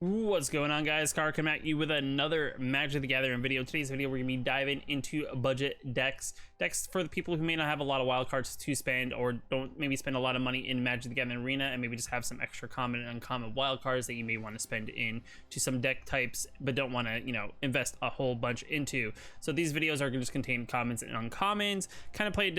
What's going on, guys? Car coming at you with another Magic the Gathering video. Today's video we're gonna be diving into budget decks for the people who may not have a lot of wild cards to spend, or don't maybe spend a lot of money in Magic the Gathering Arena, and maybe just have some extra common and uncommon wild cards that you may want to spend in to some deck types but don't want to, invest a whole bunch into. So these videos are going to just contain commons and uncommons, kind of play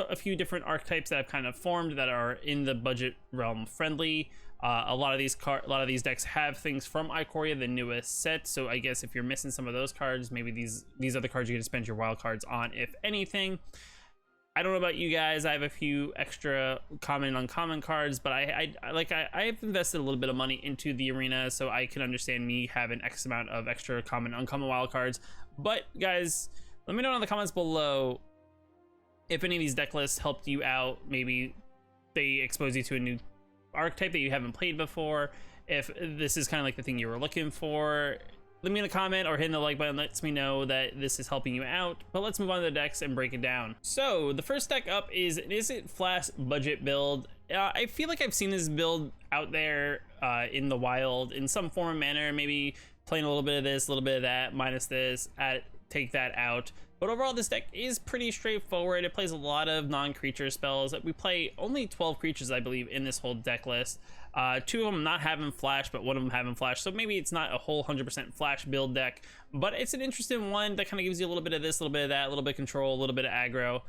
a few different archetypes that have kind of formed that are in the budget realm friendly. A lot of these decks have things from Ikoria, the newest set. So I guess if you're missing some of those cards, maybe these are the cards you're gonna spend your wild cards on, if anything. I don't know about you guys. I have a few extra common and uncommon cards, but I've invested a little bit of money into the arena, so I can understand me having X amount of extra common and uncommon wild cards. But guys, let me know in the comments below if any of these deck lists helped you out. Maybe they expose you to a new archetype that you haven't played before. If this is kind of like the thing you were looking for, let me in a comment or hitting the like button lets me know that this is helping you out. But let's move on to the decks and break it down. So the first deck up is an Izzet Flash budget build. I feel like I've seen this build out there in the wild in some form or manner, maybe playing a little bit of this, a little bit of that, minus this, take that out. But overall, this deck is pretty straightforward. It plays a lot of non-creature spells. We play only 12 creatures, I believe, in this whole deck list. Two of them not having flash, but one of them having flash. So maybe it's not a whole 100% flash build deck, but it's an interesting one that kind of gives you a little bit of this, a little bit of that, a little bit of control, a little bit of aggro.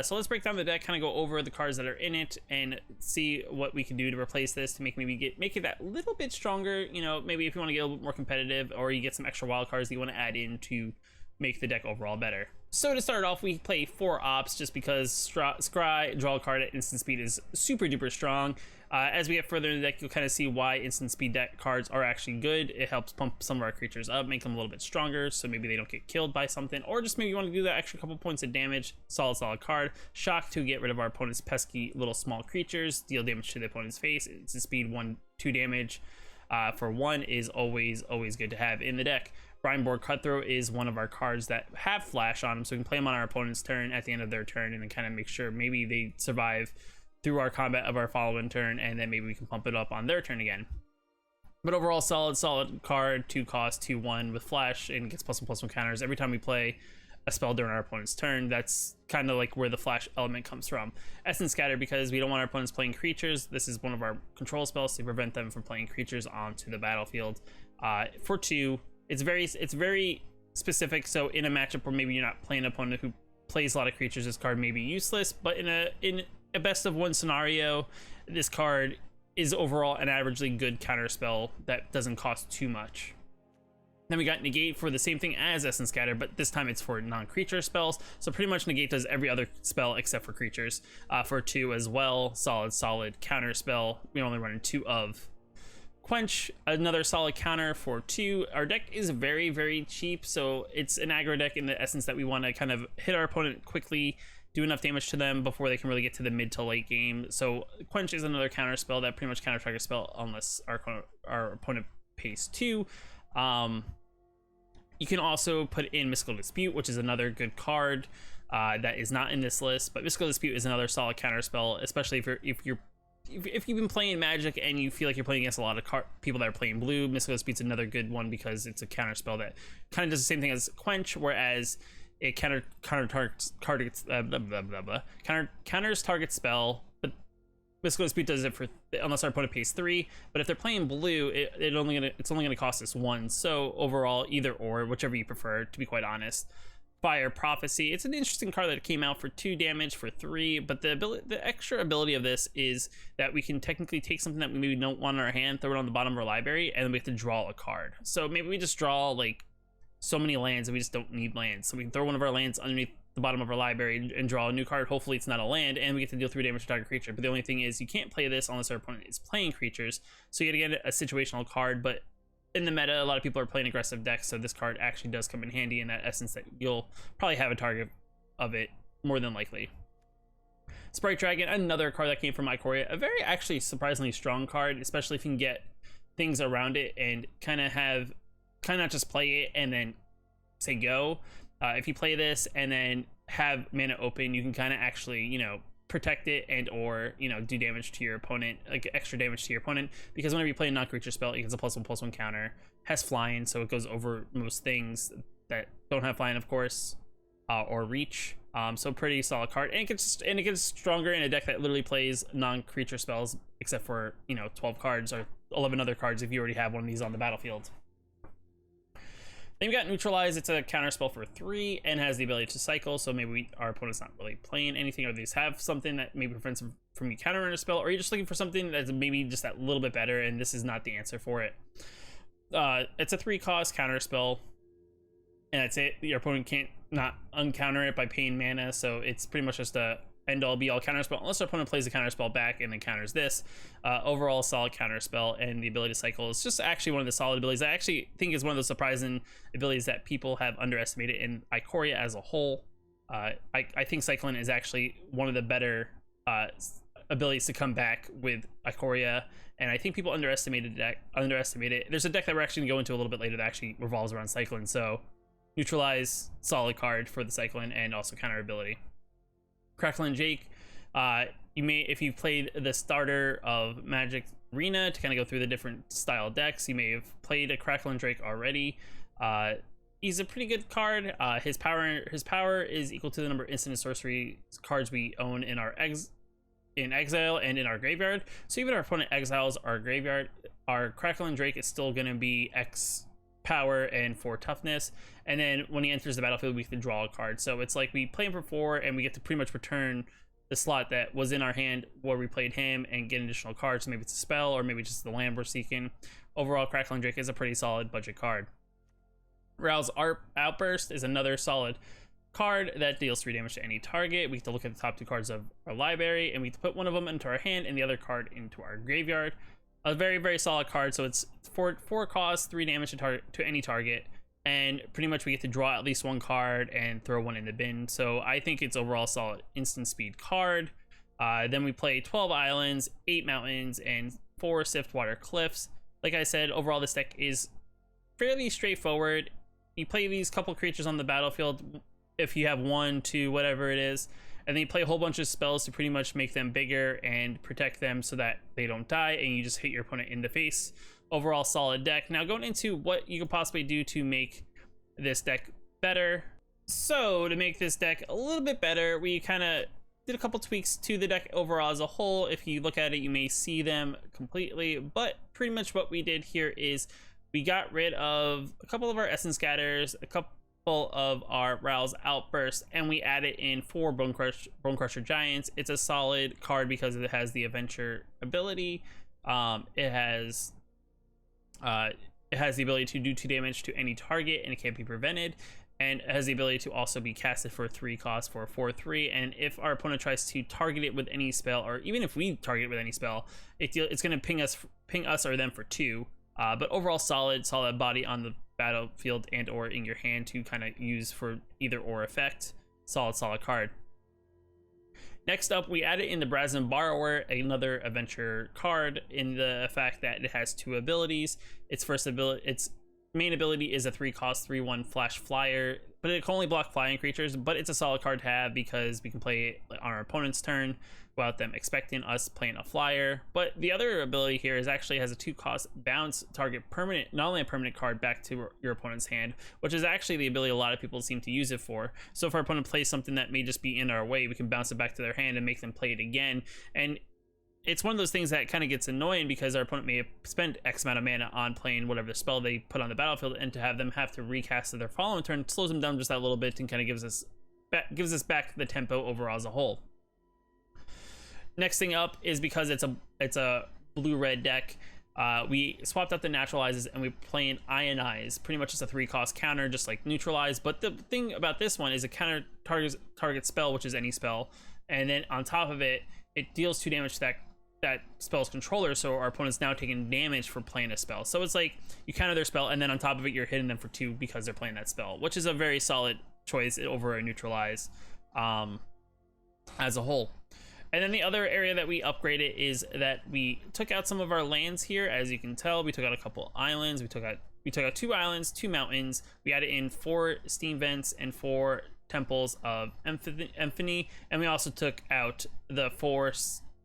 So let's break down the deck, kind of go over the cards that are in it and see what we can do to replace this to make it that little bit stronger. Maybe if you want to get a little bit more competitive, or you get some extra wild cards that you want to add in to make the deck overall better. So to start off, we play 4 ops just because Scry, draw a card at instant speed, is super duper strong. As we get further in the deck, you'll kind of see why instant speed deck cards are actually good. It helps pump some of our creatures up, make them a little bit stronger, so maybe they don't get killed by something, or just maybe you want to do that extra couple points of damage. Solid card. Shock to get rid of our opponent's pesky little small creatures, deal damage to the opponent's face. Instant speed 1/2 damage for 1 is always good to have in the deck. Brineborn Cutthroat is one of our cards that have flash on them, so we can play them on our opponent's turn at the end of their turn, and then kind of make sure maybe they survive through our combat of our following turn, and then maybe we can pump it up on their turn again. But overall, solid card, 2 cost, 2/1 with flash, and gets +1/+1 counters every time we play a spell during our opponent's turn. That's kind of like where the flash element comes from. Essence Scatter, because we don't want our opponents playing creatures. This is one of our control spells to prevent them from playing creatures onto the battlefield. For 2. It's very specific, so in a matchup where maybe you're not playing an opponent who plays a lot of creatures, this card may be useless, but in a best of 1 scenario, this card is overall an averagely good counter spell that doesn't cost too much. Then we got Negate for the same thing as Essence Scatter, but this time it's for non-creature spells, so pretty much Negate does every other spell except for creatures. For 2 as well, solid counter spell. We only run in 2 of. Quench, another solid counter for 2. Our deck is very cheap, so it's an aggro deck in the essence that we want to kind of hit our opponent quickly, do enough damage to them before they can really get to the mid to late game. So Quench is another counter spell that pretty much counter target spell unless our opponent pays 2. You can also put in Mystical Dispute, which is another good card that is not in this list, but Mystical Dispute is another solid counter spell, especially if you've been playing Magic and you feel like you're playing against a lot of people that are playing blue. Mystical Dispute's another good one because it's a counter spell that kind of does the same thing as Quench, whereas it counters target spell. But Mystical Dispute does it for unless our opponent pays 3. But if they're playing blue, it's only gonna cost us 1. So overall, either or, whichever you prefer, to be quite honest. Fire Prophecy, it's an interesting card that came out for 2 damage for 3, but the extra ability of this is that we can technically take something that we maybe don't want in our hand, throw it on the bottom of our library, and then we have to draw a card. So maybe we just draw like so many lands and we just don't need lands, so we can throw one of our lands underneath the bottom of our library and draw a new card. Hopefully it's not a land, and we get to deal 3 damage to target creature. But the only thing is you can't play this unless our opponent is playing creatures, so you gotta get a situational card. But in the meta, a lot of people are playing aggressive decks, so this card actually does come in handy in that essence that you'll probably have a target of it more than likely. Sprite Dragon, another card that came from Ikoria, a very actually surprisingly strong card, especially if you can get things around it and kind of not just play it and then say go. If you play this and then have mana open, you can kind of actually, protect it and or, you know, do damage to your opponent, like extra damage to your opponent, because whenever you play a non-creature spell, it gets a +1/+1 counter, has flying, so it goes over most things that don't have flying, of course, or reach. So pretty solid card, and it gets stronger in a deck that literally plays non-creature spells, except for, you know, 12 cards or 11 other cards if you already have one of these on the battlefield. Then we got Neutralize. It's a counter spell for 3 and has the ability to cycle, so maybe our opponent's not really playing anything, or they just have something that maybe prevents them from you countering a spell, or you're just looking for something that's maybe just that little bit better, and this is not the answer for it. It's a 3-cost counter spell, and that's it. Your opponent can't not uncounter it by paying mana, so it's pretty much just a end-all be-all counter spell, unless our opponent plays the counter spell back and then counters this. Overall solid counter spell, and the ability to cycle is just actually one of the solid abilities. I actually think is one of the surprising abilities that people have underestimated in Ikoria as a whole. I think cycling is actually one of the better abilities to come back with Ikoria, and I think people underestimate it. There's a deck that we're actually gonna go into a little bit later that actually revolves around cycling, so Neutralize, solid card for the cycling and also counter ability. Crackling Drake, you may, if you've played the starter of Magic Arena to kind of go through the different style decks, you may have played a Crackling Drake already. He's a pretty good card. His power is equal to the number of instant and sorcery cards we own in our exile and in our graveyard. So even if our opponent exiles our graveyard, our Crackling Drake is still going to be X power and 4 toughness, and then when he enters the battlefield we can draw a card. So it's like we play him for 4 and we get to pretty much return the slot that was in our hand where we played him and get an additional card. So maybe it's a spell or maybe just the land we're seeking. Overall, Crackling Drake is a pretty solid budget card. Rouse Outburst is another solid card that deals 3 damage to any target. We get to look at the top 2 cards of our library, and we get to put one of them into our hand and the other card into our graveyard. A very, very solid card. So it's 4 costs, 3 damage to any target, and pretty much we get to draw at least 1 card and throw 1 in the bin. So I think it's overall solid instant speed card. Then we play 12 islands, 8 mountains, and 4 Siftwater Cliffs. Like I said, overall this deck is fairly straightforward. You play these couple creatures on the battlefield if you have 1, 2, whatever it is, and then you play a whole bunch of spells to pretty much make them bigger and protect them so that they don't die, and you just hit your opponent in the face. Overall solid deck. Now going into what you could possibly do to make this deck better. So to make this deck a little bit better, we kind of did a couple tweaks to the deck overall as a whole. If you look at it, you may see them completely, but pretty much what we did here is we got rid of a couple of our Essence Scatters, a couple of our Rouse Outbursts, and we added in 4 Bone Crusher Giants. It's a solid card because it has the Adventure ability. It has the ability to do 2 damage to any target, and it can't be prevented. And it has the ability to also be casted for 3 costs for 4/3. And if our opponent tries to target it with any spell, or even if we target it with any spell, it's going to ping us or them for 2. But overall solid body on the battlefield and or in your hand to kind of use for either or effect. Solid card. Next up, we added in the Brazen Borrower, another adventure card, in the fact that it has 2 abilities. Its main ability is a 3-cost 3/1 flash flyer, but it can only block flying creatures, but it's a solid card to have because we can play it on our opponent's turn without them expecting us playing a flyer. But the other ability here is actually has a 2-cost bounce target permanent, not only a permanent card, back to your opponent's hand, which is actually the ability a lot of people seem to use it for. So if our opponent plays something that may just be in our way, we can bounce it back to their hand and make them play it again. And it's one of those things that kind of gets annoying because our opponent may have spent X amount of mana on playing whatever spell they put on the battlefield, and to have them have to recast their following turn slows them down just that little bit and kind of gives us back the tempo overall as a whole. Next thing up is, because it's a blue-red deck, we swapped out the Naturalizes and we're playing Ionize, pretty much just a 3-cost counter, just like Neutralize. But the thing about this one is it counter target spell, which is any spell, and then on top of it, it deals 2 damage to that spell's controller, so our opponent's now taking damage for playing a spell. So it's like you counter their spell, and then on top of it, you're hitting them for 2 because they're playing that spell, which is a very solid choice over a Neutralize as a whole. And then the other area that we upgraded is that we took out some of our lands here. As you can tell, we took out a couple islands. We took out 2 islands, 2 mountains. We added in 4 steam vents and 4 Temples of Emphany, and we also took out the 4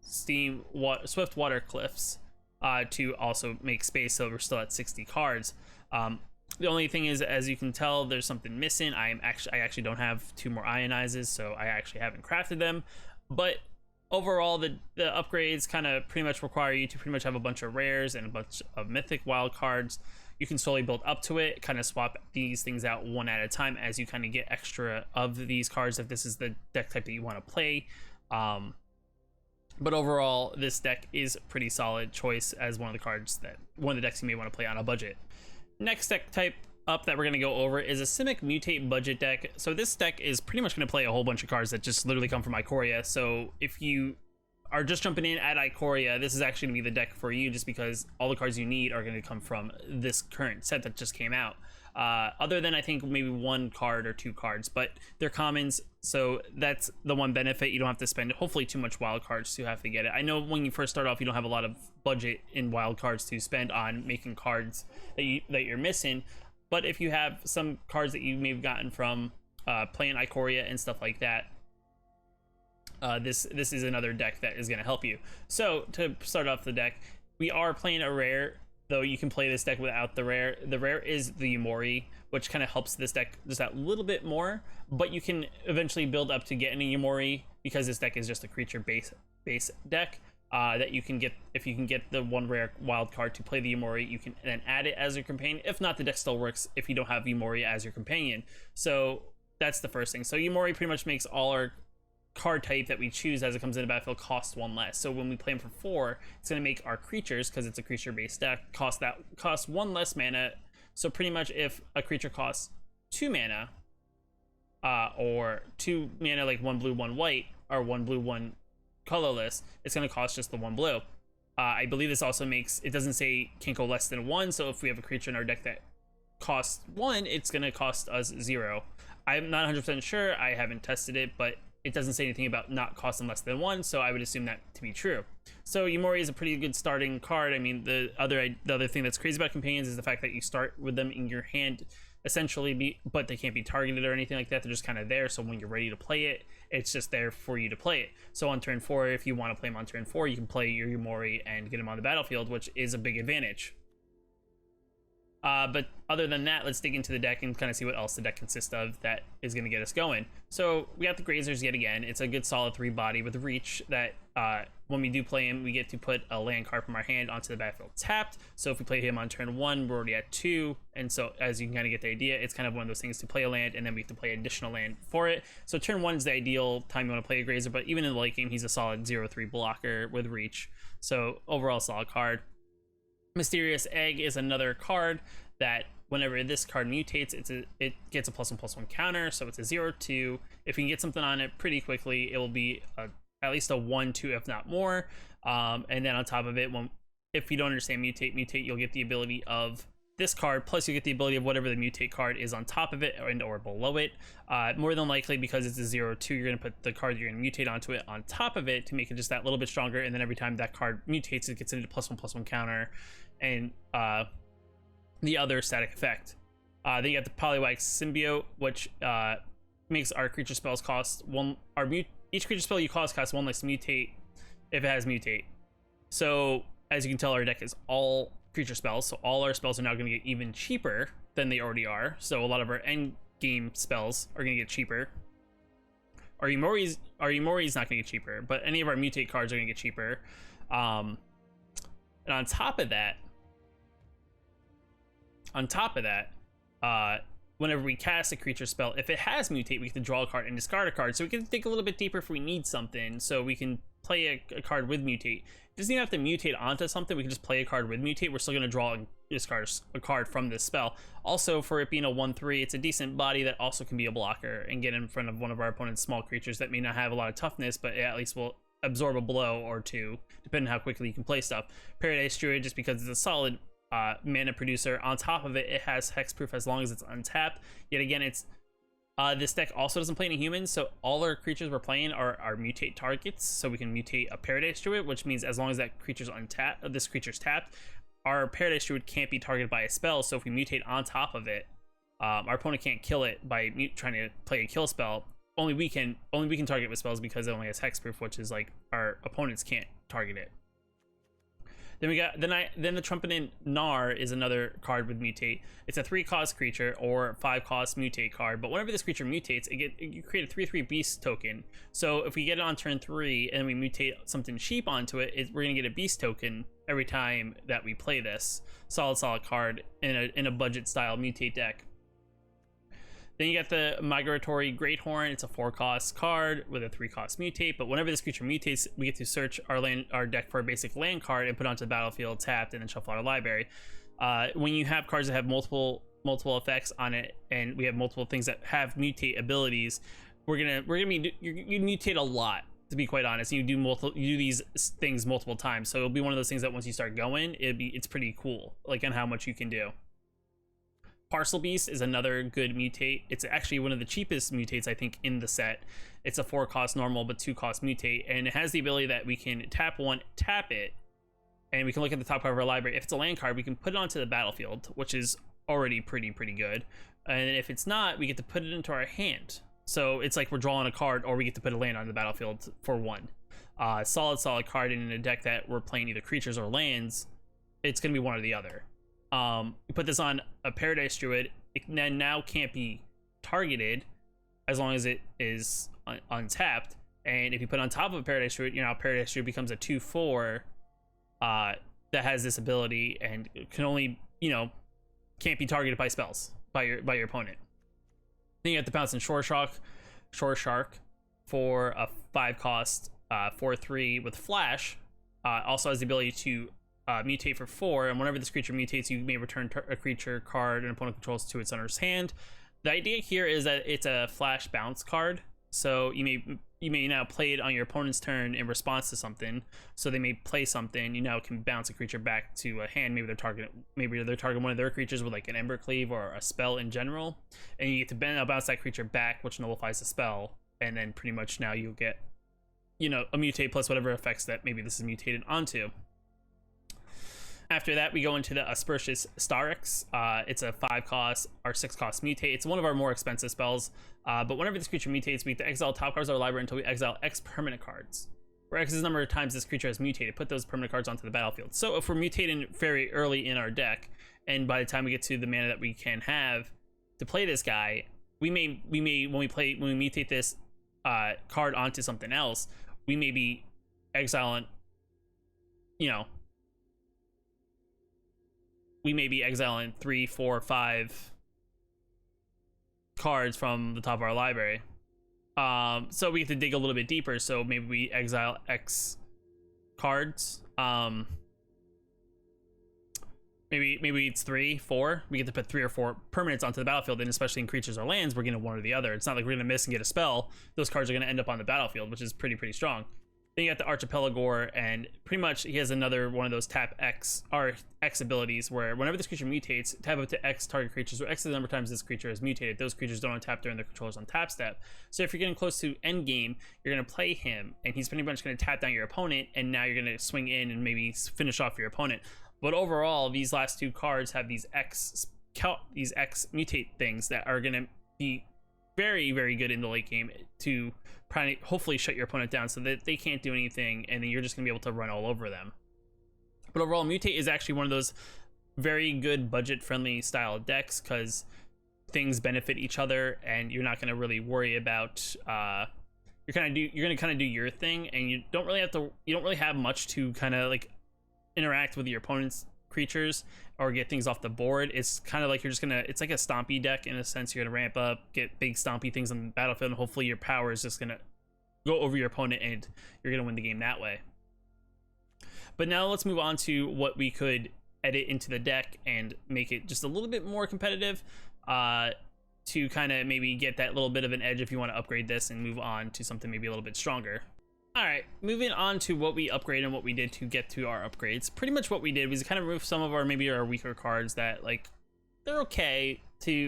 Swift Water Cliffs to also make space, so we're still at 60 cards. The only thing is, as you can tell, there's something missing. I actually don't have 2 more Ionizes, so I actually haven't crafted them. But overall, the upgrades kind of pretty much require you to pretty much have a bunch of rares and a bunch of mythic wild cards. You can slowly build up to it, kind of swap these things out one at a time as you kind of get extra of these cards if this is the deck type that you want to play. But overall, this deck is a pretty solid choice as one of the decks you may want to play on a budget. Next deck type up that we're going to go over is a Simic Mutate budget deck. So this deck is pretty much going to play a whole bunch of cards that just literally come from Ikoria. So if you are just jumping in at Ikoria, this is actually going to be the deck for you, just because all the cards you need are going to come from this current set that just came out. Other than I think maybe 1 card or 2 cards, but they're commons, so that's the one benefit. You don't have to spend hopefully too much wild cards to have to get it. I know when you first start off, you don't have a lot of budget in wild cards to spend on making cards that you're missing, but if you have some cards that you may have gotten from playing Ikoria and stuff like that, this is another deck that is going to help you. So to start off the deck, we are playing a rare, though you can play this deck without the rare. The rare is the Yumori, which kind of helps this deck just that little bit more, but you can eventually build up to getting a Yumori, because this deck is just a creature base deck that you can get. If you can get the 1 rare wild card to play the Yumori, you can then add it as your companion. If not, the deck still works if you don't have Yumori as your companion. So that's the first thing. So Yumori pretty much makes all our card type that we choose as it comes into the battlefield cost 1 less. So when we play them for 4, it's going to make our creatures, because it's a creature based deck, cost 1 less mana. So pretty much if a creature costs 2 mana, or 2 mana like 1 blue 1 white, or 1 blue 1 colorless, it's going to cost just the 1 blue. I believe this also makes it doesn't say can't go less than 1, so if we have a creature in our deck that costs 1, it's going to cost us 0. I'm not 100% sure, I haven't tested it, but it doesn't say anything about not costing less than 1, so I would assume that to be true. So Yumori is a pretty good starting card. I mean, the other thing that's crazy about companions is the fact that you start with them in your hand, essentially, but they can't be targeted or anything like that. They're just kind of there, so when you're ready to play it, it's just there for you to play it. So on turn 4, if you want to play them on turn 4, you can play your Yumori and get them on the battlefield, which is a big advantage. But other than that, let's dig into the deck and kind of see what else the deck consists of that is going to get us going. So we got the Grazers yet again. It's a good solid 3 body with reach that when we do play him, we get to put a land card from our hand onto the battlefield tapped. So if we play him on turn 1, we're already at 2. And so as you can kind of get the idea, it's kind of one of those things to play a land and then we have to play additional land for it. So turn 1 is the ideal time you want to play a Grazer, but even in the late game, he's a solid 0-3 blocker with reach. So overall solid card. Mysterious Egg is another card that whenever this card mutates, it gets a +1/+1 counter, so it's a 0-2. If you can get something on it pretty quickly, it will be at least a 1-2, if not more. And then on top of it, if you don't understand mutate, you'll get the ability of this card, plus you get the ability of whatever the mutate card is on top of it or below it. More than likely, because it's a 0-2, you're going to put the card you're going to mutate onto it on top of it to make it just that little bit stronger, and then every time that card mutates, it gets into +1/+1 counter and the other static effect. Then you got the Poliwag Symbiote, which makes our creature spells cost 1. Each creature spell you costs 1 less mutate if it has mutate. So as you can tell, our deck is all creature spells, so all our spells are now going to get even cheaper than they already are. So a lot of our end game spells are going to get cheaper. Our Yumori's not going to get cheaper, but any of our mutate cards are going to get cheaper. And on top of that, whenever we cast a creature spell, if it has mutate, we can draw a card and discard a card. So we can think a little bit deeper if we need something. So we can play a card with mutate. It doesn't even have to mutate onto something. We can just play a card with mutate. We're still going to draw and discard a card from this spell. Also, for it being a 1/3, it's a decent body that also can be a blocker and get in front of one of our opponent's small creatures that may not have a lot of toughness, but it at least will absorb a blow or 2, depending on how quickly you can play stuff. Paradise Druid, just because it's a solid mana producer. On top of it, it has hexproof as long as it's untapped. Yet again, it's this deck also doesn't play any humans, so all our creatures we're playing are mutate targets. So we can mutate a Paradise Druid, which means as long as that creature's untapped, this creature's tapped, our Paradise Druid can't be targeted by a spell. So if we mutate on top of it, our opponent can't kill it by trying to play a kill spell. Only we can target with spells because it only has hexproof, which is like our opponents can't target it. Then we got then the Trumpeted Gnar is another card with Mutate. It's a 3-cost creature or 5-cost Mutate card, but whenever this creature mutates, you create a 3/3 beast token. So if we get it on turn 3 and we mutate something cheap onto it, we're gonna get a beast token every time that we play this solid card in a budget style Mutate deck. Then you got the Migratory Greathorn. It's a 4-cost card with a 3-cost mutate, but whenever this creature mutates, we get to search our deck for a basic land card and put it onto the battlefield tapped and then shuffle our library. When you have cards that have multiple effects on it, and we have multiple things that have mutate abilities, you mutate a lot, to be quite honest. You do these things multiple times, so it'll be one of those things that once you start going, it's pretty cool, like on how much you can do. Parcel Beast is another good mutate. It's actually one of the cheapest mutates, I think, in the set. It's a 4-cost normal but 2-cost mutate, and it has the ability that we can tap it, and we can look at the top card of our library. If it's a land card, we can put it onto the battlefield, which is already pretty good. And if it's not, we get to put it into our hand. So it's like we're drawing a card, or we get to put a land on the battlefield for 1. Solid card, and in a deck that we're playing either creatures or lands, it's going to be one or the other. You put this on a Paradise Druid, it then now can't be targeted as long as it is untapped. And if you put it on top of a Paradise Druid, Paradise Druid becomes a 2/4 that has this ability and can only, can't be targeted by spells by your opponent. Then you have the Bouncing Shore Shark for a 5-cost 4/3 with flash. Also has the ability to mutate for 4, and whenever this creature mutates, you may return a creature card an opponent controls to its owner's hand. The idea here is that it's a flash bounce card, so you may now play it on your opponent's turn in response to something. So they may play something, you now can bounce a creature back to a hand. Maybe they're targeting one of their creatures with like an Embercleave or a spell in general, and you get to bounce that creature back, which nullifies the spell, and then pretty much now you'll get, a mutate plus whatever effects that maybe this is mutated onto. After that, we go into the Aspertius Starix. It's a 5-cost or 6-cost mutate. It's one of our more expensive spells, but whenever this creature mutates, we get to exile top cards of our library until we exile X permanent cards, where X is the number of times this creature has mutated. Put those permanent cards onto the battlefield. So if we're mutating very early in our deck, and by the time we get to the mana that we can have to play this guy, we may when we mutate this card onto something else, we may be exiling, we may be exiling 3, 4, 5 cards from the top of our library. So we get to dig a little bit deeper. So maybe we exile X cards. Maybe it's 3, 4. We get to put 3 or 4 permanents onto the battlefield, and especially in creatures or lands, we're getting one or the other. It's not like we're gonna miss and get a spell. Those cards are gonna end up on the battlefield, which is pretty strong. Then you got the Archipelagore, and pretty much he has another one of those tap X abilities where whenever this creature mutates, tap up to X target creatures, or X is the number of times this creature is mutated. Those creatures don't untap during their controller's on tap step. So if you're getting close to end game, you're going to play him, and he's pretty much going to tap down your opponent, and now you're going to swing in and maybe finish off your opponent. But overall, these last 2 cards have these X mutate things that are going to be very good in the late game to hopefully shut your opponent down so that they can't do anything, and then you're just gonna be able to run all over them. But overall, Mutate is actually one of those very good budget friendly style decks because things benefit each other, and you're not gonna really worry about you're gonna kind of do your thing, and you don't really have much to kind of like interact with your opponent's creatures or get things off the board. It's kind of like it's like a stompy deck in a sense. You're gonna ramp up, get big stompy things on the battlefield, and hopefully your power is just gonna go over your opponent and you're gonna win the game that way. But now let's move on to what we could edit into the deck and make it just a little bit more competitive to kind of maybe get that little bit of an edge if you want to upgrade this and move on to something maybe a little bit stronger. All right, moving on to what we upgraded and what we did to get to our upgrades. Pretty much what we did was kind of remove some of our maybe our weaker cards that like they're okay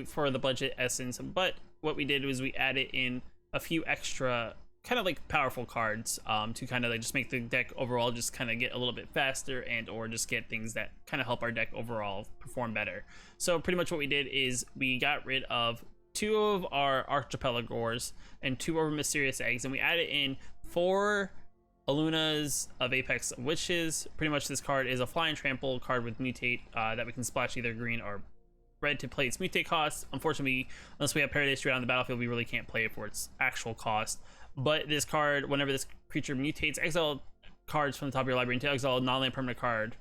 for the budget essence, but what we did was we added in a few extra kind of like powerful cards to kind of like just make the deck overall just kind of get a little bit faster and or just get things that kind of help our deck overall perform better. So pretty much what we did is we got rid of 2 of our Archipelagors and 2 of our Mysterious Eggs, and we added in 4 Alunas of Apex Witches. Pretty much this card is a fly and trample card with Mutate that we can splash either green or red to play its Mutate cost. Unfortunately, unless we have Paradise Druid on the battlefield, we really can't play it for its actual cost. But this card, whenever this creature mutates, exile cards from the top of your library into exile a non-land permanent card,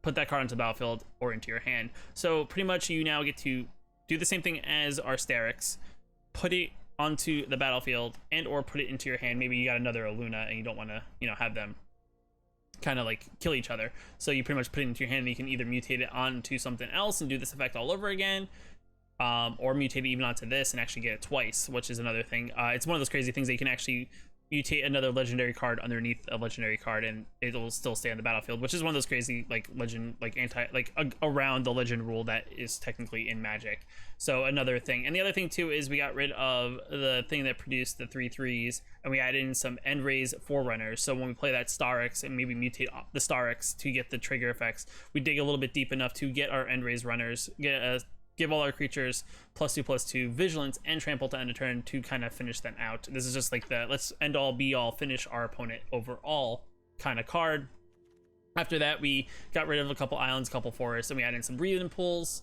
put that card onto the battlefield or into your hand. So pretty much you now get to do the same thing as our Starix, put it onto the battlefield and or put it into your hand. Maybe you got another Aluna and you don't want to, you know, have them kind of like kill each other, so you pretty much put it into your hand and you can either mutate it onto something else and do this effect all over again, or mutate it even onto this and actually get it twice, which is another thing. It's one of those crazy things that you can actually mutate another legendary card underneath a legendary card and it'll still stay on the battlefield, which is one of those crazy like legend, like around the legend rule that is technically in Magic. So another thing. And the other thing too is we got rid of the thing that produced the 3/3s and we added in some end raise forerunners. So when we play that Starix and maybe mutate the Starix to get the trigger effects, we dig a little bit deep enough to get our end raise runners, give all our creatures +2/+2 vigilance and trample to end a turn to kind of finish them out. This is just like the let's end all be all finish our opponent overall kind of card. After that, we got rid of a couple islands, a couple forests, and we added in some breathing pools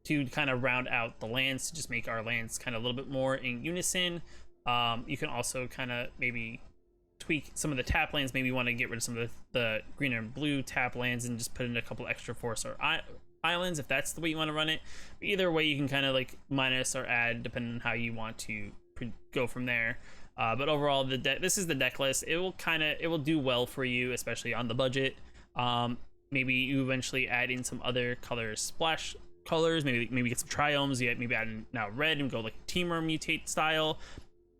to kind of round out the lands to just make our lands kind of a little bit more in unison. You can also kind of maybe tweak some of the tap lands. Maybe you want to get rid of some of the green and blue tap lands and just put in a couple extra forest or islands if that's the way you want to run it. But either way, you can kind of like minus or add depending on how you want to go from there. But overall, this is the deck list. It will do well for you, especially on the budget. Maybe you eventually add in some other colors, splash colors, maybe get some triomes, maybe add in now red and go like Teamer Mutate style,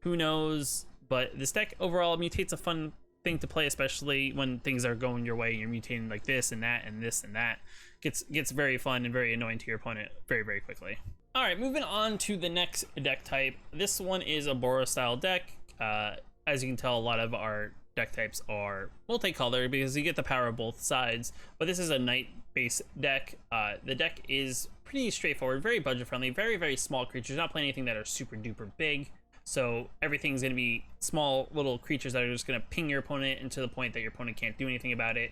who knows. But this deck overall, Mutate's a fun thing to play, especially when things are going your way and you're mutating like this and that and this and that. Gets very fun and very annoying to your opponent very, very quickly. All right, moving on to the next deck type. This one is a Boros style deck. As you can tell, a lot of our deck types are multicolored because you get the power of both sides, but this is a knight based deck. The deck is pretty straightforward, very budget friendly, very, very small creatures, not playing anything that are super duper big. So everything's going to be small little creatures that are just going to ping your opponent into the point that your opponent can't do anything about it.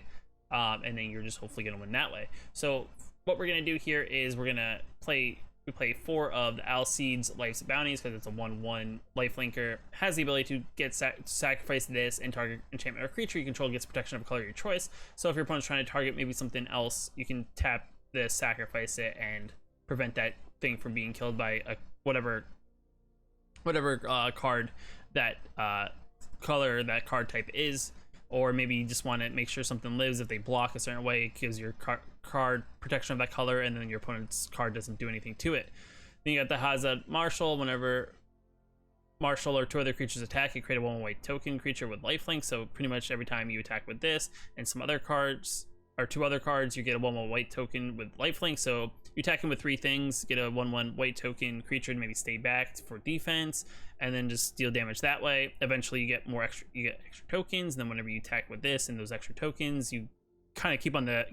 And then you're just hopefully going to win that way. So what we're going to do here is we play 4 of the Alcede's Life's Bounties because it's a 1/1 lifelinker. Has the ability to sacrifice this and target enchantment or creature you control gets protection of a color of your choice. So if your opponent's trying to target maybe something else, you can tap this, sacrifice it, and prevent that thing from being killed by whatever card that color that card type is. Or maybe you just want to make sure something lives. If they block a certain way, it gives your card protection of that color, and then your opponent's card doesn't do anything to it. Then you got the Hazard Marshal. Whenever Marshal or 2 other creatures attack, you create a 1/1 white token creature with lifelink. So pretty much every time you attack with this and some other cards, or 2 other cards, you get a 1/1 white token with lifelink. So you attack him with 3 things, get a 1/1 white token creature to maybe stay back for defense, and then just deal damage that way. Eventually you get extra tokens, and then whenever you attack with this and those extra tokens, you kind of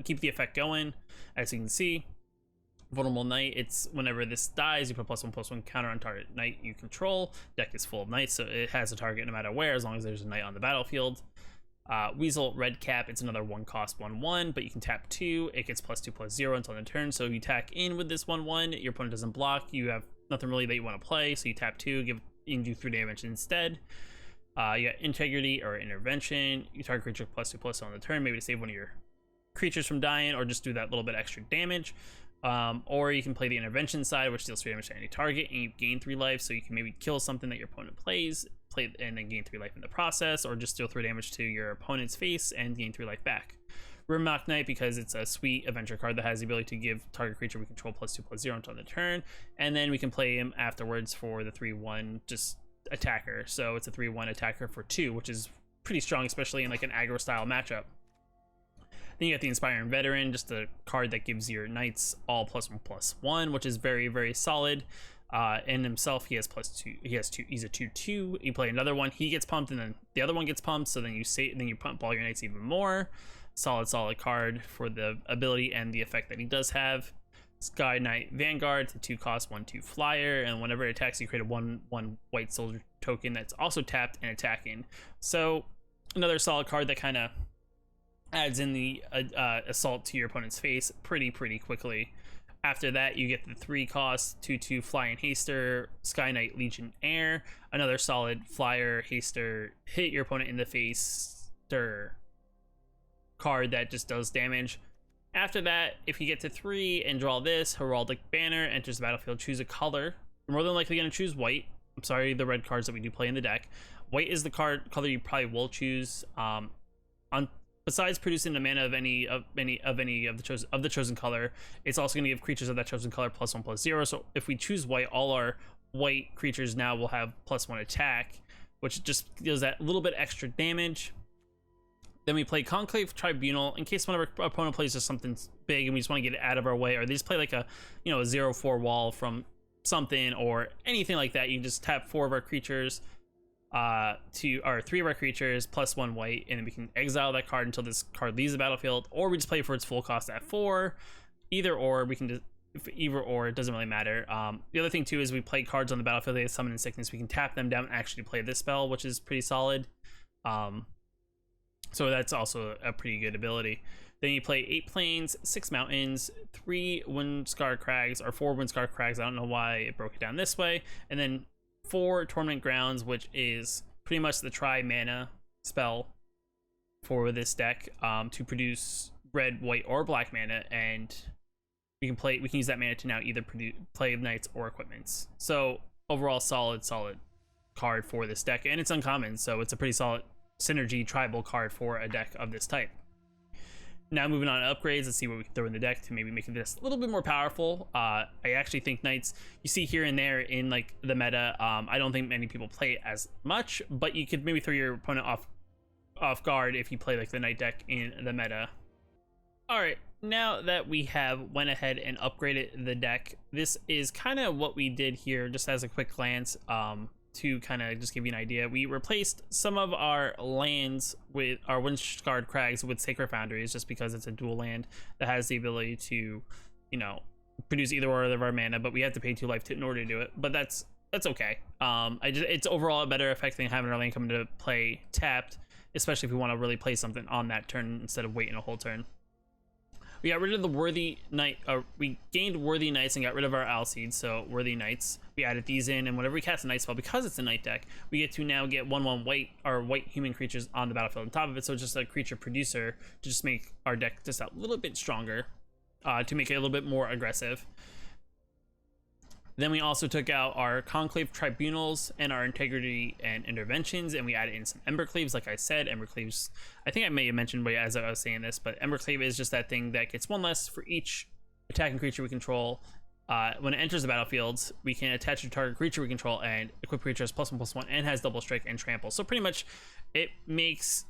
keep the effect going. As you can see, Vulnerable Knight, it's whenever this dies, you put +1/+1 counter on target knight you control. Deck is full of knights, so it has a target no matter where, as long as there's a knight on the battlefield. Weasel Red Cap, it's another 1 cost 1/1, but you can tap 2. It gets +2/+0 until the turn. So if you attack in with this 1/1, your opponent doesn't block. You have nothing really that you want to play, so you tap 2, you do 3 damage instead. You got Integrity or Intervention. You target creature +2/+0 on the turn, maybe to save one of your creatures from dying, or just do that little bit extra damage. Or you can play the Intervention side, which deals 3 damage to any target, and you gain 3 life, so you can maybe kill something that your opponent plays, and then gain 3 life in the process, or just deal 3 damage to your opponent's face and gain 3 life back. Rimlock Knight, because it's a sweet adventure card that has the ability to give target creature we control +2/+0 until the turn, and then we can play him afterwards for the 3/1 just attacker. So it's a 3/1 attacker for 2, which is pretty strong, especially in like an aggro style matchup. Then you got the Inspiring Veteran, just a card that gives your knights all +1/+1, which is very, very solid. And himself, he has +2. He has 2. He's a 2/2. You play another one, he gets pumped, and then the other one gets pumped. So then you pump all your knights even more. Solid card for the ability and the effect that he does have. Sky Knight Vanguard, it's a 2 cost 1/2 flyer, and whenever it attacks, you create a 1/1 white soldier token that's also tapped and attacking. So another solid card that kind of adds in the assault to your opponent's face pretty quickly. After that, you get the 3 cost 2/2 flying haster Sky Knight Legionnaire, another solid flyer haster, hit your opponent in the face card that just does damage. After that, if you get to 3 and draw this, Heraldic Banner enters the battlefield, choose a color. You're more than likely going to choose white. I'm sorry, the red cards that we do play in the deck. White is the color you probably will choose. Besides producing the mana of any of the chosen color, it's also going to give creatures of that chosen color +1/+0. So if we choose white, all our white creatures now will have +1 attack, which just deals that little bit extra damage. Then we play Conclave Tribunal in case one of our opponent plays just something big and we just want to get it out of our way, or they just play like a 0/4 wall from something or anything like that. You can just tap 4 of our creatures to our 3 of our creatures +1 white, and then we can exile that card until this card leaves the battlefield, or we just play for its full cost at 4. Either or, we can just either or, it doesn't really matter. The other thing too is we play cards on the battlefield. They have Summon and Sickness. We can tap them down and actually play this spell, which is pretty solid. So that's also a pretty good ability. Then you play 8 plains, 6 mountains, 3 Windscar Crags, or 4 Windscar Crags. I don't know why it broke it down this way. And then 4 Torment Grounds, which is pretty much the tri-mana spell for this deck, to produce red, white, or black mana, and we can use that mana to now either play knights or equipments. So overall, solid card for this deck, and it's uncommon, so it's a pretty solid synergy tribal card for a deck of this type. Now moving on to upgrades, let's see what we can throw in the deck to maybe make this a little bit more powerful. I actually think knights, you see here and there in like the meta, I don't think many people play it as much, but you could maybe throw your opponent off guard if you play like the knight deck in the meta. All right, now that we have went ahead and upgraded the deck, this is kind of what we did here, just as a quick glance. To kind of just give you an idea, we replaced some of our lands with our Windscarred Crags with Sacred Foundries, just because it's a dual land that has the ability to, produce either or of our mana, but we have to pay 2 life in order to do it. But that's okay. It's overall a better effect than having our land come into play tapped, especially if we want to really play something on that turn instead of waiting a whole turn. We got rid of the Worthy Knight, we gained Worthy Knights and got rid of our Alseeds, so Worthy Knights. We added these in, and whenever we cast a Night spell, because it's a Night deck, we get to now get 1/1 white, or white human creatures on the battlefield on top of it, so it's just a creature producer to just make our deck just a little bit stronger, to make it a little bit more aggressive. Then we also took out our Conclave Tribunals and our Integrity and Interventions, and we added in some Embercleaves. Like I said, Embercleaves, I think I may have mentioned as I was saying this, but Embercleave is just that thing that gets 1 less for each attacking creature we control. When it enters the battlefield, we can attach to target creature we control and equip creature as +1/+1 and has double strike and trample. So pretty much it makes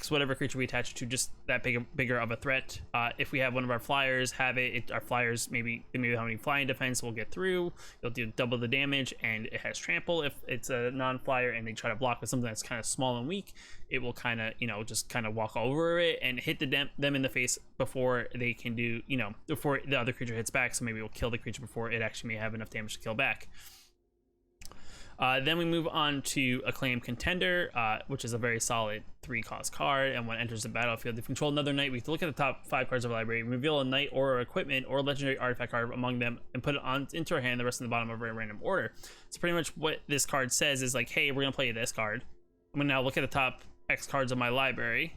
whatever creature we attach to just that bigger of a threat. If we have one of our flyers our flyers maybe how many flying defense will get through, it'll do double the damage, and it has trample. If it's a non-flyer and they try to block with something that's kind of small and weak, it will kind of just kind of walk over it and hit them in the face before they can do before the other creature hits back. So maybe we'll kill the creature before it actually may have enough damage to kill back. Then we move on to Acclaimed Contender, which is a very solid 3-cost card, and when it enters the battlefield, if we control another knight, we can look at the top 5 cards of our library, reveal a knight or equipment or legendary artifact card among them, and put it into our hand, the rest in the bottom of a random order. So pretty much what this card says is like, hey, we're gonna play this card. I'm gonna now look at the top X cards of my library,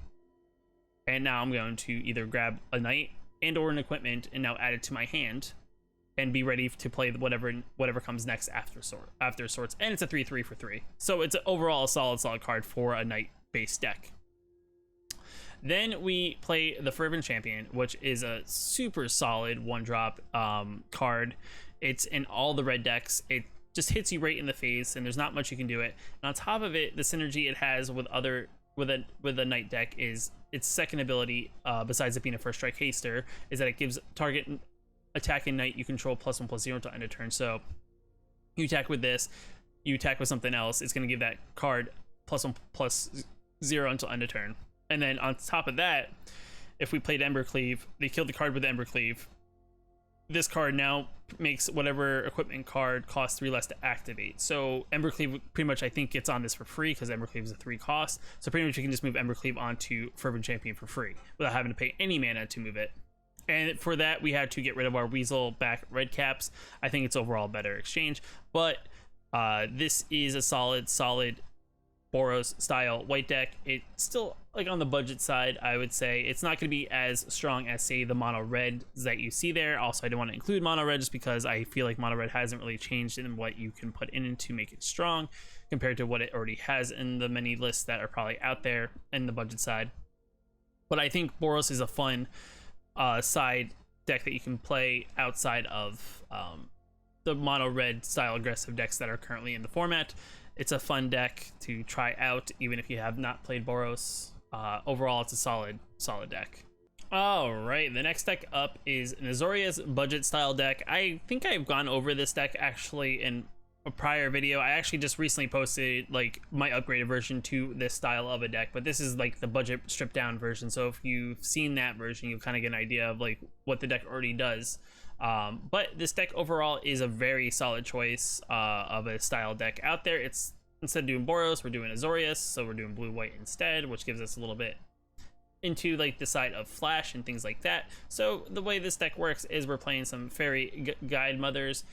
and now I'm going to either grab a knight and or an equipment and now add it to my hand, and be ready to play whatever comes next after sorts. And it's a 3/3 for 3, so it's overall a solid card for a knight based deck. Then we play the Fervent Champion, which is a super solid 1-drop card. It's in all the red decks. It just hits you right in the face, and there's not much you can do it. And on top of it, the synergy it has with a knight deck is its second ability, besides it being a first strike haster, is that it gives target attacking knight you control +1/+0 until end of turn. So You attack with this, you attack with something else, it's going to give that card +1/+0 until end of turn. And then on top of that, if we played Embercleave, they killed the card with Embercleave. This card now makes whatever equipment card costs 3 less to activate. So Embercleave pretty much, I think, gets on this for free because Embercleave is a 3 cost. So pretty much you can just move Embercleave onto Fervent Champion for free without having to pay any mana to move it. And for that, we had to get rid of our Weasel back red caps. I think it's overall a better exchange. But this is a solid Boros style white deck. It's still like on the budget side, I would say. It's not going to be as strong as, say, the mono red that you see there. Also, I didn't want to include mono red just because I feel like mono red hasn't really changed in what you can put in to make it strong compared to what it already has in the many lists that are probably out there in the budget side. But I think Boros is a fun side deck that you can play outside of the mono red style aggressive decks that are currently in the format. It's a fun deck to try out even if you have not played Boros. Overall, it's a solid deck. All right, the next deck up is an Azorius budget style deck. I think I've gone over this deck actually in a prior video. I actually just recently posted like my upgraded version to this style of a deck, but this is like the budget stripped down version. So if you've seen that version, you'll kind of get an idea of like what the deck already does. But this deck overall is a very solid choice of a style deck out there. It's instead of doing Boros, we're doing Azorius, so we're doing blue-white instead, which gives us a little bit into like the side of flash and things like that. So the way this deck works is we're playing some fairy guide mothers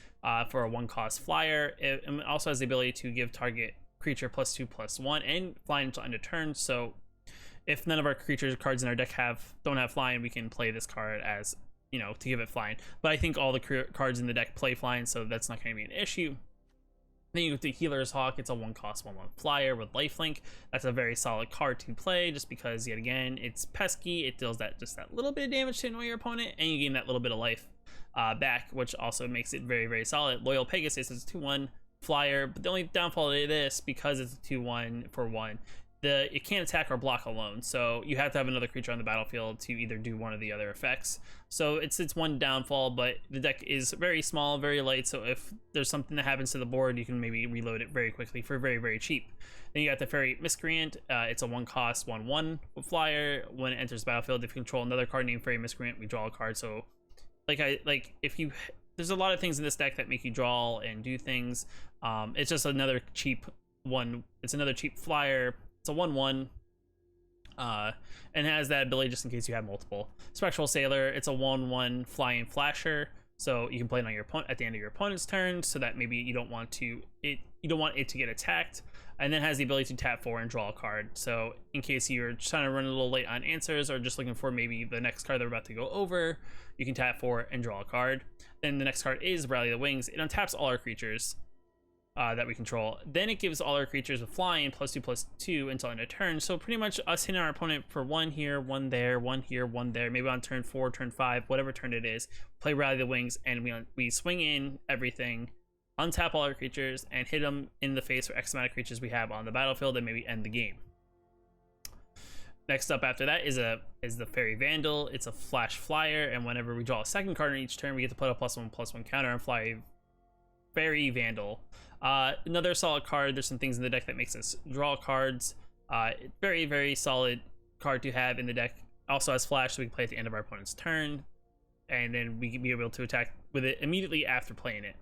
for a 1-cost flyer. It also has the ability to give target creature +2/+1 and flying until end of turn. So if none of our creatures cards in our deck don't have flying, we can play this card as, you know, to give it flying. But I think all the cards in the deck play flying, so that's not going to be an issue. Then you go to Healer's Hawk. It's a 1-cost 1/1 flyer with lifelink. That's a very solid card to play just because, yet again, it's pesky. It deals just that little bit of damage to annoy your opponent, and you gain that little bit of life back, which also makes it very solid. Loyal Pegasus is a 2/1 flyer, but the only downfall to this, because it's a 2/1 for 1, it can't attack or block alone, so you have to have another creature on the battlefield to either do one of the other effects. So it's one downfall, but the deck is very small, very light, so if there's something that happens to the board, you can maybe reload it very quickly for very cheap. Then you got the Fairy Miscreant. It's a 1-cost 1/1 flyer. When it enters the battlefield, if you control another card named Fairy Miscreant, we draw a card. So there's a lot of things in this deck that make you draw and do things. It's just another cheap one. It's another cheap flyer. It's a 1/1, and has that ability just in case you have multiple. Spectral Sailor, it's a 1/1 flying flasher, so you can play it on your opponent at the end of your opponent's turn, so that maybe you don't want it to get attacked, and then has the ability to tap 4 and draw a card. So in case you're trying to run a little late on answers or just looking for maybe the next card they're about to go over, you can tap 4 and draw a card. Then the next card is Rally the Wings. It untaps all our creatures that we control. Then it gives all our creatures with flying +2/+2 until end of turn. So pretty much us hitting our opponent for 1 here, 1 there, 1 here, 1 there. Maybe on turn 4, turn 5, whatever turn it is, play Rally the Wings, and we swing in everything, untap all our creatures, and hit them in the face for X amount of creatures we have on the battlefield, and maybe end the game. Next up after that is the Fairy Vandal. It's a flash flyer, and whenever we draw a second card on each turn, we get to put a +1/+1 counter and fly Fairy Vandal. Another solid card. There's some things in the deck that makes us draw cards. Very solid card to have in the deck. Also has flash, so we can play at the end of our opponent's turn, and then we can be able to attack with it immediately after playing it.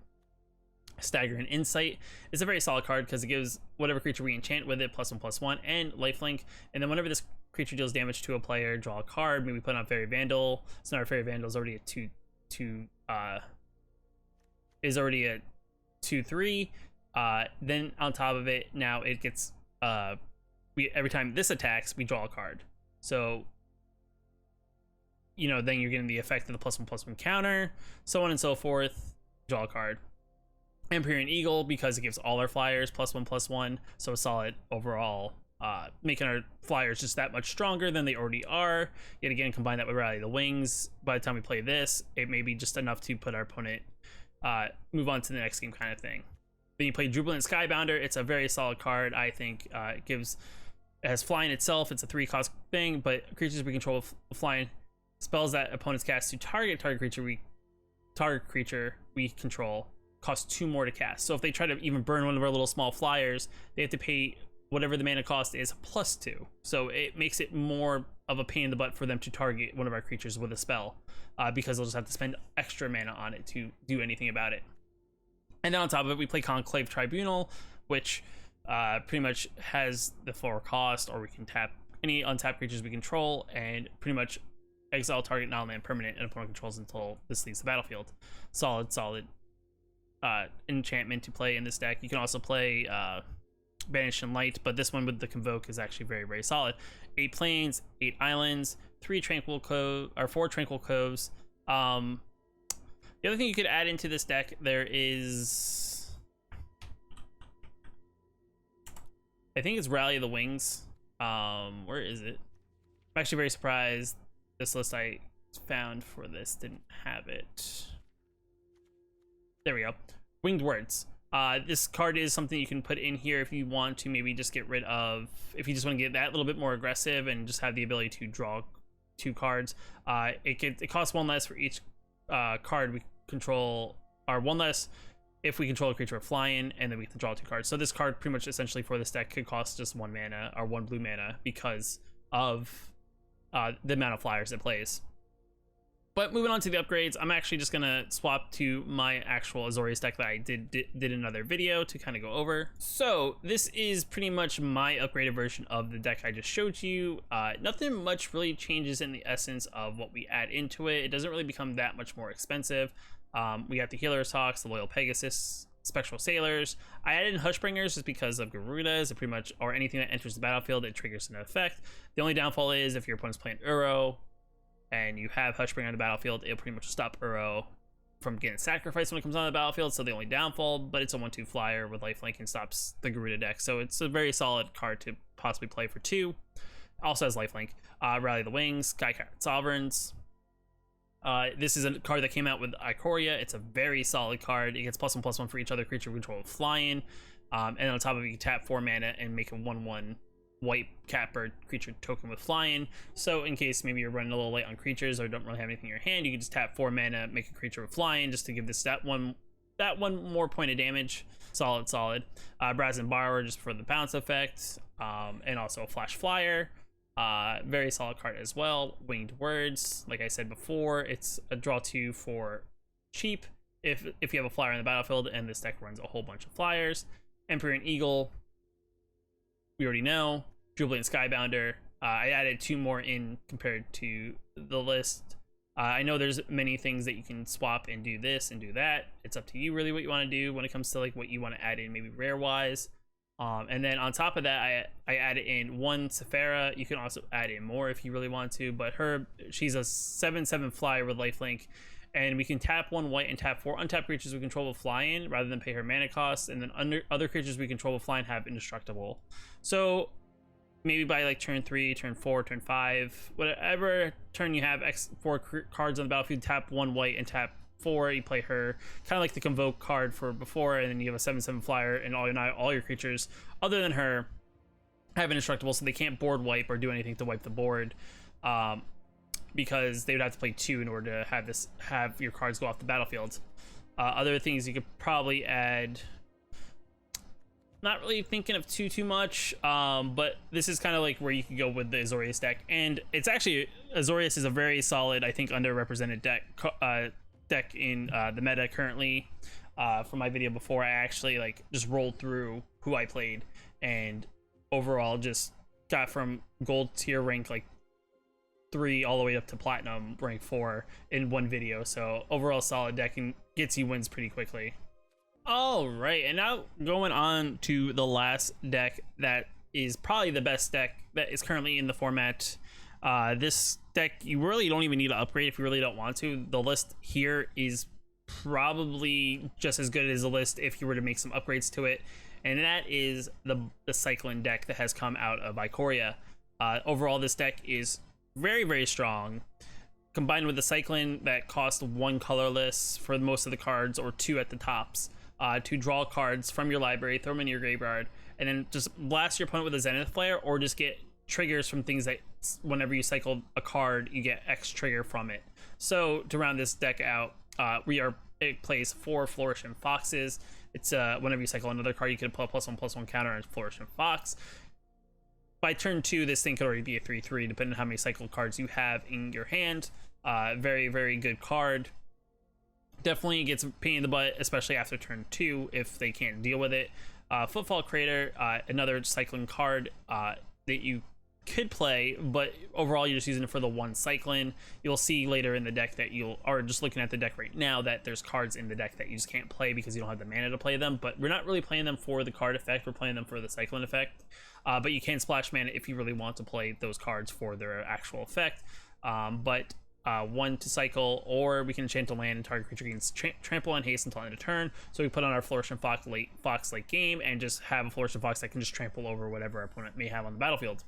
Staggering Insight is a very solid card because it gives whatever creature we enchant with it +1/+1 and lifelink, and then whenever this creature deals damage to a player, draw a card. Maybe put on Fairy Vandal. So now our Fairy Vandal is already a 2/3. Then on top of it, now it gets every time this attacks, we draw a card. So then you're getting the effect of the +1/+1 counter, so on and so forth. Draw a card. Empyrean Eagle, because it gives all our flyers +1/+1, so solid overall, making our flyers just that much stronger than they already are. Yet again, combine that with Rally the Wings. By the time we play this, it may be just enough to put our opponent move on to the next game kind of thing. Then you play Jubilant Skybounder. It's a very solid card. I think it has flying itself. It's a 3-cost thing, but creatures we control with flying, spells that opponents cast to target creature we control cost 2 more to cast. So if they try to even burn one of our little small flyers, they have to pay whatever the mana cost is plus 2. So it makes it more of a pain in the butt for them to target one of our creatures with a spell, because they'll just have to spend extra mana on it to do anything about it. And then on top of it, we play Conclave Tribunal, which pretty much has the 4 cost, or we can tap any untapped creatures we control and pretty much exile target non-land permanent and opponent controls until this leaves the battlefield. Solid enchantment to play in this deck. You can also play Banished and Light, but this one with the Convoke is actually very, very solid. 8 plains, 8 islands, 4 Tranquil Coves. The other thing you could add into this deck, there is, I think it's Rally of the Wings. Where is it? I'm actually very surprised this list I found for this didn't have it. There we go. Winged Words. This card is something you can put in here if you want to maybe just get rid of, if you just want to get that little bit more aggressive and just have the ability to draw 2 cards. It costs 1 less for each card we control, or 1 less if we control a creature with flying, and then we can draw 2 cards. So this card pretty much essentially for this deck could cost just 1 mana or 1 blue mana because of the amount of flyers it plays. But moving on to the upgrades, I'm actually just gonna swap to my actual Azorius deck that I did another video to kind of go over. So this is pretty much my upgraded version of the deck I just showed you. Nothing much really changes in the essence of what we add into it. It doesn't really become that much more expensive. We got the Healer's Hawks, the Loyal Pegasus, Spectral Sailors. I added in Hushbringers just because of Garudas, it pretty much, or anything that enters the battlefield, it triggers an effect. The only downfall is if your opponent's playing Uro and you have Hushbringer on the battlefield, it'll pretty much stop Uro from getting sacrificed when it comes on the battlefield. So the only downfall, but it's a 1/2 flyer with lifelink and stops the Garuda deck. So it's a very solid card to possibly play for 2. Also has lifelink. Rally the Wings, Skycap Sovereigns. This is a card that came out with Ikoria. It's a very solid card. It gets +1/+1 for each other creature control with flying. And on top of it, you can tap 4 mana and make a 1/1 white catbird creature token with flying. So in case maybe you're running a little late on creatures or don't really have anything in your hand, you can just tap 4 mana, make a creature with flying just to give this that one more point of damage. Solid. Brazen Borrower just for the bounce effect, and also a flash flyer. Very solid card as well. Winged Words, like I said before, it's a draw 2 for cheap if you have a flyer on the battlefield, and this deck runs a whole bunch of flyers. Emperor and Eagle, we already know. Jubilant Skybounder. I added 2 more in compared to the list. I know there's many things that you can swap and do this and do that. It's up to you really what you want to do when it comes to like what you want to add in, maybe rare wise. And then on top of that, I added in 1 Sephara. You can also add in more if you really want to, but she's a 7/7 flyer with lifelink, and we can tap 1 white and tap 4 untapped creatures we control with flying rather than pay her mana cost, and then other creatures we control with flying have indestructible. So maybe by like turn 3, turn 4, turn 5, whatever turn you have 4 cards on the battlefield, tap 1 white and tap 4, you play her, kind of like the Convoke card for before, and then you have a 7/7 flyer, and all your creatures other than her have indestructible, so they can't board wipe or do anything to wipe the board, because they would have to play 2 in order to have your cards go off the battlefield. Other things you could probably add, not really thinking of too much, but this is kind of like where you could go with the Azorius deck, and it's actually, Azorius is a very solid, I think, underrepresented deck in the meta currently. From my video before, I actually like just rolled through who I played, and overall just got from gold tier rank like 3 all the way up to platinum rank 4 in one video. So overall solid deck and gets you wins pretty quickly. All right, and now going on to the last deck that is probably the best deck that is currently in the format. This deck, you really don't even need to upgrade if you really don't want to. The list here is probably just as good as the list if you were to make some upgrades to it, and that is the Cyclone deck that has come out of Ikoria. Overall, this deck is very, very strong. Combined with the Cyclone that cost 1 colorless for most of the cards, or 2 at the tops, to draw cards from your library, throw them in your graveyard, and then just blast your opponent with a Zenith Flare, or just get triggers from things that whenever you cycle a card, you get X trigger from it. So to round this deck out, we are it plays 4 Flourishing Foxes. It's whenever you cycle another card, you can put a +1/+1 counter on Flourishing Fox. By turn 2, this thing could already be a 3/3, depending on how many cycled cards you have in your hand. Very, very good card. Definitely gets a pain in the butt, especially after turn 2 if they can't deal with it. Footfall Crater, another cycling card that you could play, but overall you're just using it for the 1 cycling. You'll see later in the deck that or just looking at the deck right now, that there's cards in the deck that you just can't play because you don't have the mana to play them. But we're not really playing them for the card effect, we're playing them for the cycling effect. But you can splash mana if you really want to play those cards for their actual effect. But 1 to cycle, or we can enchant a land and target creature gains trample and haste until end of turn. So we put on our Flourishing Fox late game and just have a Flourishing Fox that can just trample over whatever our opponent may have on the battlefield.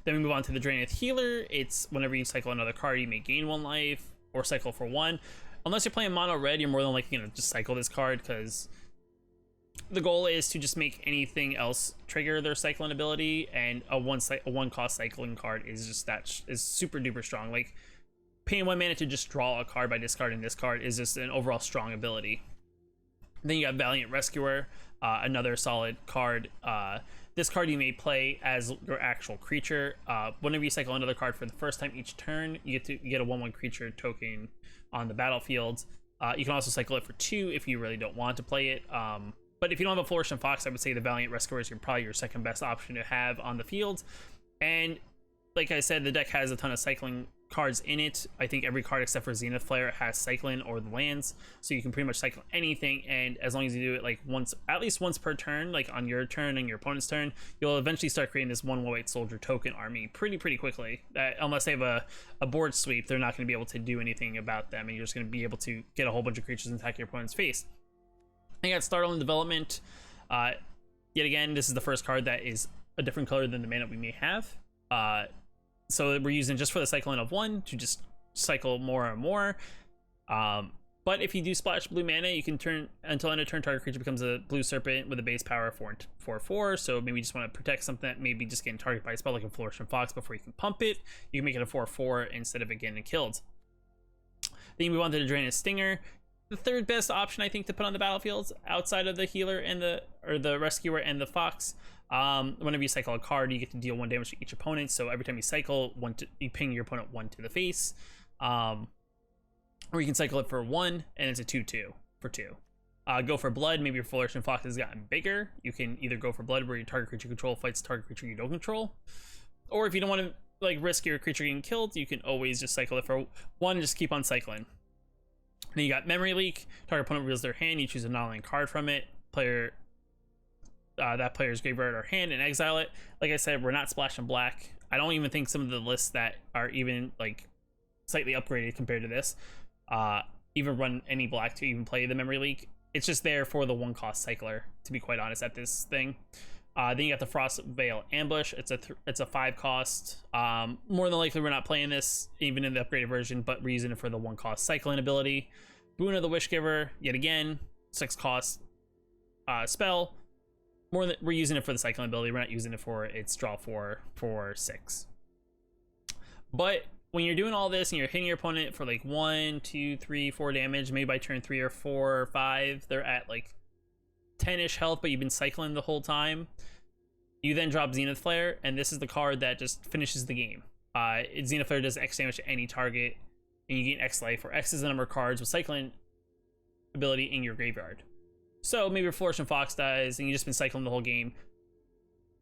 Then we move on to the Draineth Healer. It's whenever you cycle another card, you may gain 1 life or cycle for 1. Unless you're playing mono red, you're more than likely going to just cycle this card, because the goal is to just make anything else trigger their cycling ability, and a 1 cost cycling card is just is super duper strong. Like, paying 1 mana to just draw a card by discarding this card is just an overall strong ability. Then you got Valiant Rescuer, another solid card. This card you may play as your actual creature. Whenever you cycle another card for the first time each turn, you get a 1/1 creature token on the battlefield. You can also cycle it for 2 if you really don't want to play it. But if you don't have a Flourishing Fox, I would say the Valiant Rescuer is probably your second best option to have on the field. And like I said, the deck has a ton of cycling cards in it. I think every card except for Zenith Flare has cycling or the lands, so you can pretty much cycle anything, and as long as you do it like at least once per turn, like on your turn and your opponent's turn, you'll eventually start creating this 1/1 soldier token army pretty quickly. Unless they have a board sweep, they're not going to be able to do anything about them, and you're just going to be able to get a whole bunch of creatures and attack your opponent's face. I got Startling Development. Yet again, this is the first card that is a different color than the mana we may have. So we're using just for the cycling of 1 to just cycle more and more. But if you do splash blue mana, you can turn until end of turn, target creature becomes a blue serpent with a base power 4/4. So maybe you just want to protect something that maybe just getting targeted by a spell like a Flourishing Fox before you can pump it. You can make it a 4/4 instead of it getting killed. Then you move on to the Drained Stinger. The third best option, I think, to put on the battlefield outside of the healer and the rescuer and the fox. Whenever you cycle a card, you get to deal 1 damage to each opponent. So every time you cycle, you ping your opponent 1 to the face. Or you can cycle it for 1, and it's a 2/2 for 2. Go for blood. Maybe your Flourishing Fox has gotten bigger. You can either go for blood, where your target creature control fights target creature you don't control, or if you don't want to like risk your creature getting killed, you can always just cycle it for 1 and just keep on cycling. Then you got Memory Leak. Target opponent reveals their hand. You choose a non-land card from it. That player's graveyard or hand, and exile it. Like I said, we're not splashing black. I don't even think some of the lists that are even like slightly upgraded compared to this even run any black to even play the Memory Leak. It's just there for the 1 cost cycler, to be quite honest, at this thing. Then you got the Frost Veil Ambush. It's a 5 cost. More than likely we're not playing this even in the upgraded version, but we're using it for the 1 cost cycling ability. Boon of the Wishgiver, yet again, 6 cost spell. We're using it for the cycling ability. We're not using it for its draw 4 for 6. But when you're doing all this and you're hitting your opponent for like 1, 2, 3, 4 damage, maybe by turn 3 or 4 or 5, they're at like 10-ish health, but you've been cycling the whole time. You then drop Zenith Flare, and this is the card that just finishes the game. Zenith Flare does X damage to any target, and you gain X life, where X is the number of cards with cycling ability in your graveyard. So maybe your Flourishing Fox dies, and you've just been cycling the whole game.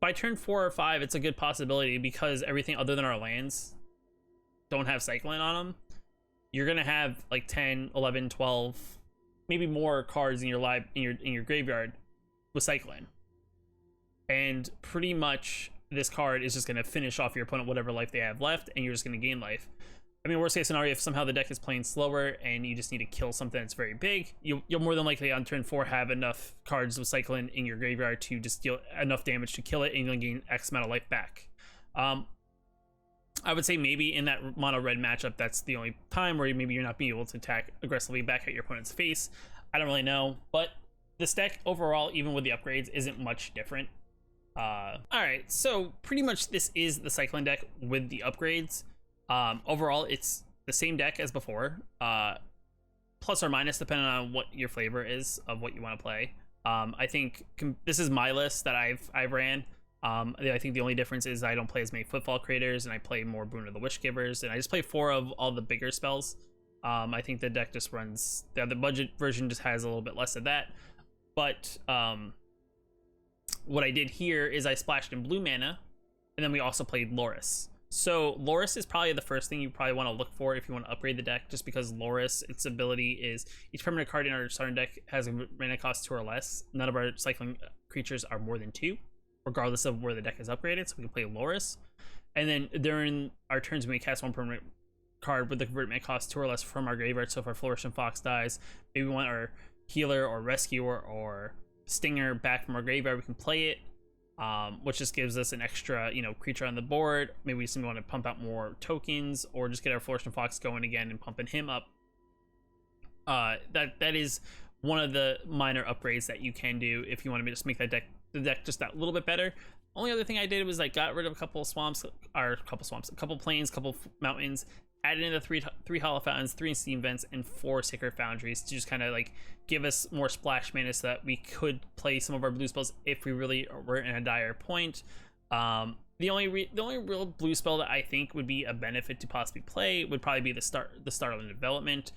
By turn 4 or 5, it's a good possibility, because everything other than our lands don't have cycling on them. You're gonna have like 10, 11, 12, maybe more cards in your graveyard with cycling. And pretty much this card is just going to finish off your opponent whatever life they have left, and you're just going to gain life. I mean, worst case scenario, if somehow the deck is playing slower and you just need to kill something that's very big, you'll more than likely on turn 4 have enough cards with cycling in your graveyard to just deal enough damage to kill it, and you'll gain X amount of life back. I would say maybe in that mono red matchup, that's the only time where maybe you're not being able to attack aggressively back at your opponent's face. I don't really know, but this deck overall, even with the upgrades, isn't much different. Alright, so pretty much this is the cycling deck with the upgrades. Overall, it's the same deck as before. plus or minus depending on what your flavor is of what you want to play. I think this is my list that I've ran. I think the only difference is I don't play as many footfall creators, and I play more Boon of the Wish Givers, and I just play 4 of all the bigger spells. I think the deck just runs the budget version just has a little bit less of that. But what I did here is I splashed in blue mana, and then we also played Loris. So Loris is probably the first thing you probably want to look for if you want to upgrade the deck, just because Loris, its ability is each permanent card in our starting deck has a mana cost 2 or less. None of our cycling creatures are more than 2, regardless of where the deck is upgraded, so we can play Loris. And then during our turns, when we cast 1 permanent card with the convert mana cost 2 or less from our graveyard, so if our Flourishing Fox dies, maybe we want our Healer or Rescuer or Stinger back from our graveyard, we can play it. Which just gives us an extra, creature on the board. Maybe we just want to pump out more tokens, or just get our Flourishing Fox going again and pumping him up. That is one of the minor upgrades that you can do if you want to just make the deck just that little bit better. Only other thing I did was got rid of a couple plains, couple mountains, added in the three Hollow Fountains, 3 Steam Vents, and 4 Sacred Foundries to just kind of give us more splash mana so that we could play some of our blue spells if we really were in a dire point. The only real blue spell that I think would be a benefit to possibly play would probably be the Startling Development,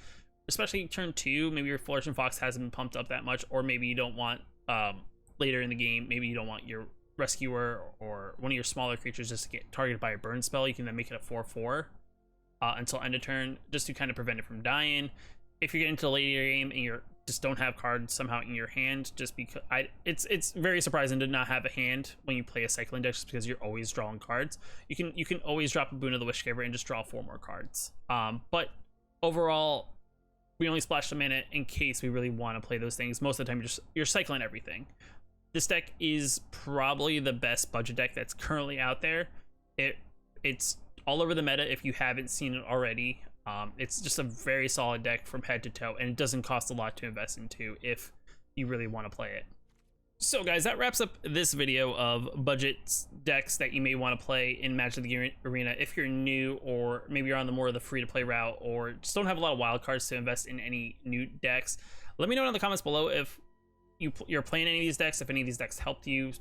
especially turn 2. Maybe your Flourishing Fox hasn't been pumped up that much, or maybe you don't want later in the game, maybe you don't want your Rescuer or one of your smaller creatures just to get targeted by a burn spell. You can then make it a 4/4 until end of turn, just to kind of prevent it from dying. If you're getting to the late of your game and you just don't have cards somehow in your hand, just because it's very surprising to not have a hand when you play a cycling deck, just because you're always drawing cards. You can always drop a Boon of the Wish Giver and just draw 4 more cards. But overall, we only splashed a mana in case we really want to play those things. Most of the time, you're cycling everything. This deck is probably the best budget deck that's currently out there. It's all over the meta if you haven't seen it already. It's just a very solid deck from head to toe, and it doesn't cost a lot to invest into if you really want to play it. So guys, that wraps up this video of budget decks that you may want to play in Magic the Arena if you're new, or maybe you're on the more of the free-to-play route, or just don't have a lot of wild cards to invest in any new decks. Let me know in the comments below if you're playing any of these decks, if any of these decks helped you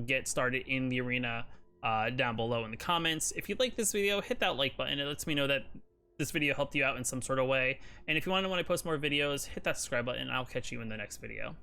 get started in the arena down below in the comments. If you like this video, hit that like button. It lets me know that this video helped you out in some sort of way. And if you want to post more videos, hit that subscribe button, and I'll catch you in the next video.